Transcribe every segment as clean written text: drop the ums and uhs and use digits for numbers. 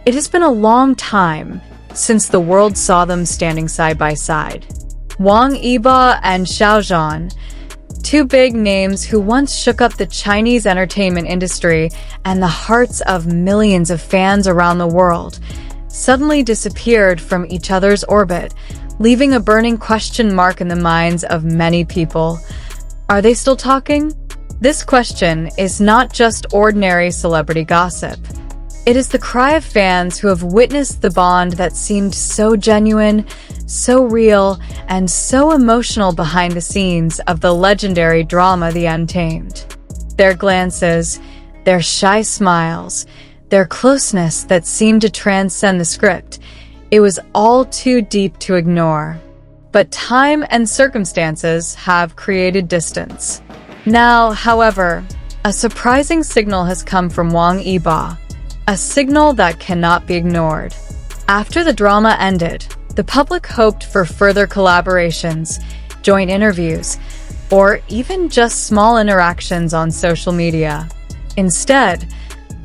It has been a long time since the world saw them standing side by side. Wang Iba and Xiaojan, two big names who once shook up the Chinese entertainment industry and the hearts of millions of fans around the world, suddenly disappeared from each other's orbit, leaving a burning question mark in the minds of many people. Are they still talking? This question is not just ordinary celebrity gossip. It is the cry of fans who have witnessed the bond that seemed so genuine, so real, and so emotional behind the scenes of the legendary drama The Untamed. Their glances, their shy smiles, their closeness that seemed to transcend the script, it was all too deep to ignore. But time and circumstances have created distance. Now, however, a surprising signal has come from Wong Iba. A signal that cannot be ignored. After the drama ended, the public hoped for further collaborations, joint interviews, or even just small interactions on social media. Instead,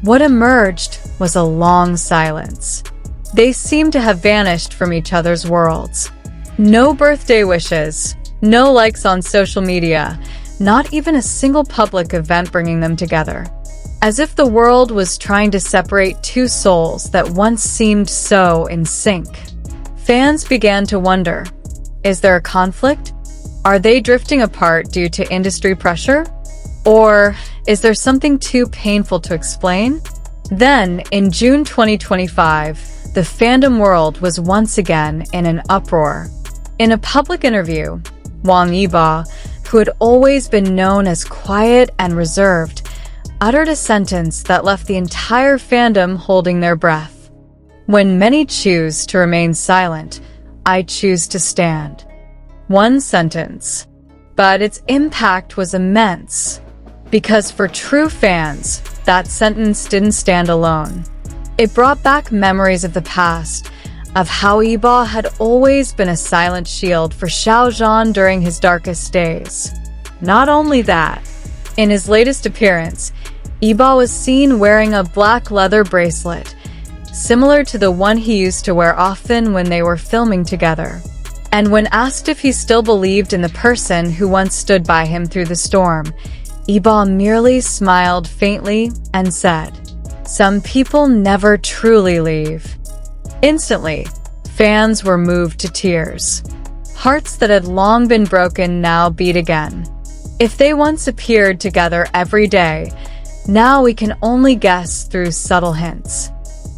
what emerged was a long silence. They seemed to have vanished from each other's worlds. No birthday wishes, no likes on social media, not even a single public event bringing them together. As if the world was trying to separate two souls that once seemed so in sync. Fans began to wonder, is there a conflict? Are they drifting apart due to industry pressure? Or is there something too painful to explain? Then, in June 2025, the fandom world was once again in an uproar. In a public interview, Wang Yibo, who had always been known as quiet and reserved, uttered a sentence that left the entire fandom holding their breath. When many choose to remain silent, I choose to stand. One sentence. But its impact was immense. Because for true fans, that sentence didn't stand alone. It brought back memories of the past, of how Iba had always been a silent shield for Xiao Zhan during his darkest days. Not only that, in his latest appearance, Iba was seen wearing a black leather bracelet, similar to the one he used to wear often when they were filming together. And when asked if he still believed in the person who once stood by him through the storm, Iba merely smiled faintly and said, "Some people never truly leave." Instantly, fans were moved to tears. Hearts that had long been broken now beat again. If they once appeared together every day, now we can only guess through subtle hints.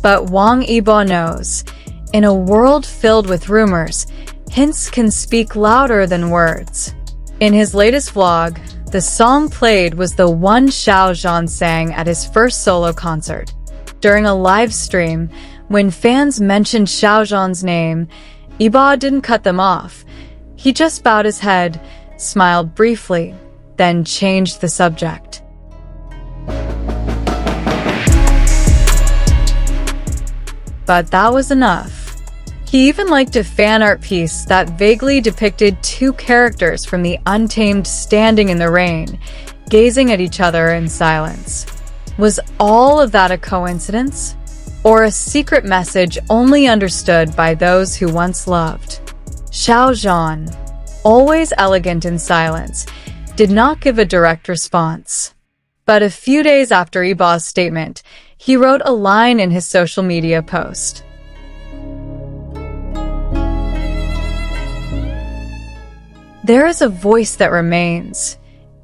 But Wang Yibo knows, in a world filled with rumors, hints can speak louder than words. In his latest vlog, the song played was the one Xiao Zhan sang at his first solo concert. During a live stream, when fans mentioned Xiao Zhan's name, Iba didn't cut them off. He just bowed his head, smiled briefly, then changed the subject. But that was enough. He even liked a fan art piece that vaguely depicted two characters from The Untamed standing in the rain, gazing at each other in silence. Was all of that a coincidence? Or a secret message only understood by those who once loved? Xiao Zhan, always elegant in silence, did not give a direct response. But a few days after Iba's statement, he wrote a line in his social media post. "There is a voice that remains,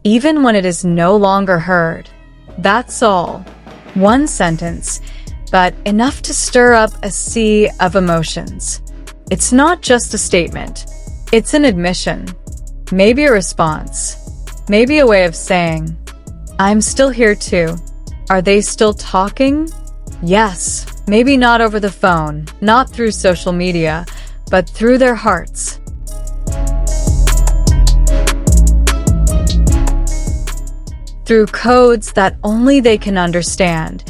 even when it is no longer heard." That's all. One sentence, but enough to stir up a sea of emotions. It's not just a statement. It's an admission. Maybe a response. Maybe a way of saying, "I'm still here too." Are they still talking? Yes, maybe not over the phone, not through social media, but through their hearts. Through codes that only they can understand,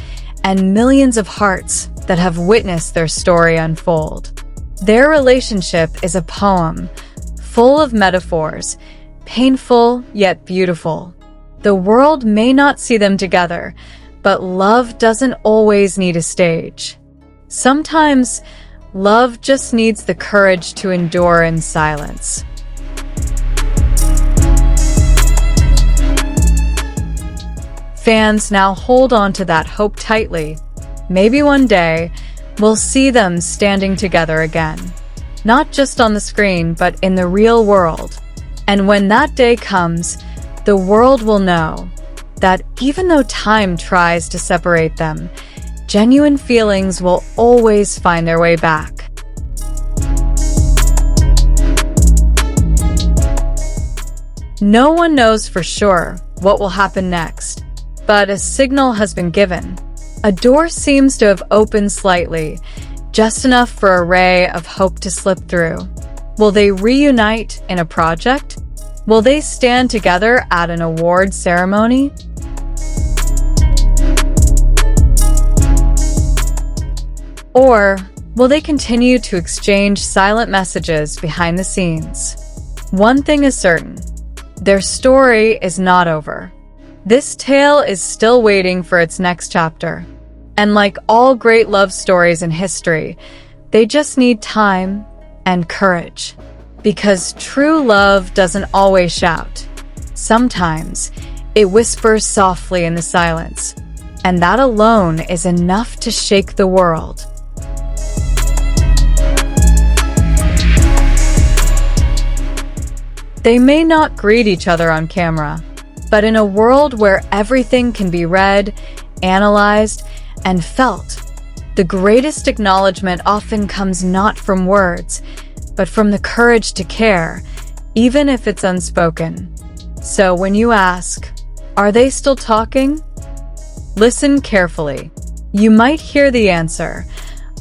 and millions of hearts that have witnessed their story unfold. Their relationship is a poem, full of metaphors, painful yet beautiful. The world may not see them together, but love doesn't always need a stage. Sometimes, love just needs the courage to endure in silence. Fans now hold on to that hope tightly. Maybe one day, we'll see them standing together again. Not just on the screen, but in the real world. And when that day comes, the world will know that even though time tries to separate them, genuine feelings will always find their way back. No one knows for sure what will happen next, but a signal has been given. A door seems to have opened slightly, just enough for a ray of hope to slip through. Will they reunite in a project? Will they stand together at an award ceremony? Or will they continue to exchange silent messages behind the scenes? One thing is certain, their story is not over. This tale is still waiting for its next chapter. And like all great love stories in history, they just need time and courage. Because true love doesn't always shout. Sometimes, it whispers softly in the silence. And that alone is enough to shake the world. They may not greet each other on camera, but in a world where everything can be read, analyzed, and felt, the greatest acknowledgement often comes not from words, but from the courage to care, even if it's unspoken. So when you ask, are they still talking? Listen carefully. You might hear the answer,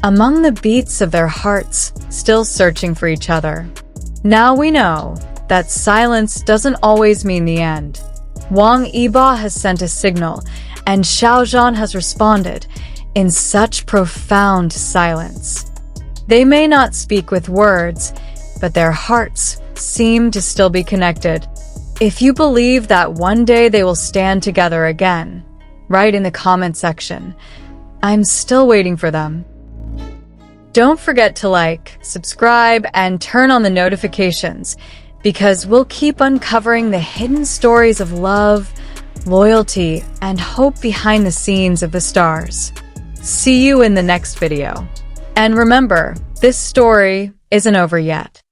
among the beats of their hearts, still searching for each other. Now we know that silence doesn't always mean the end. Wong Iba has sent a signal, and Xiaojan has responded in such profound silence. They may not speak with words, but their hearts seem to still be connected. If you believe that one day they will stand together again, write in the comment section. I'm still waiting for them. Don't forget to like, subscribe, and turn on the notifications, because we'll keep uncovering the hidden stories of love, loyalty, and hope behind the scenes of the stars. See you in the next video. And remember, this story isn't over yet.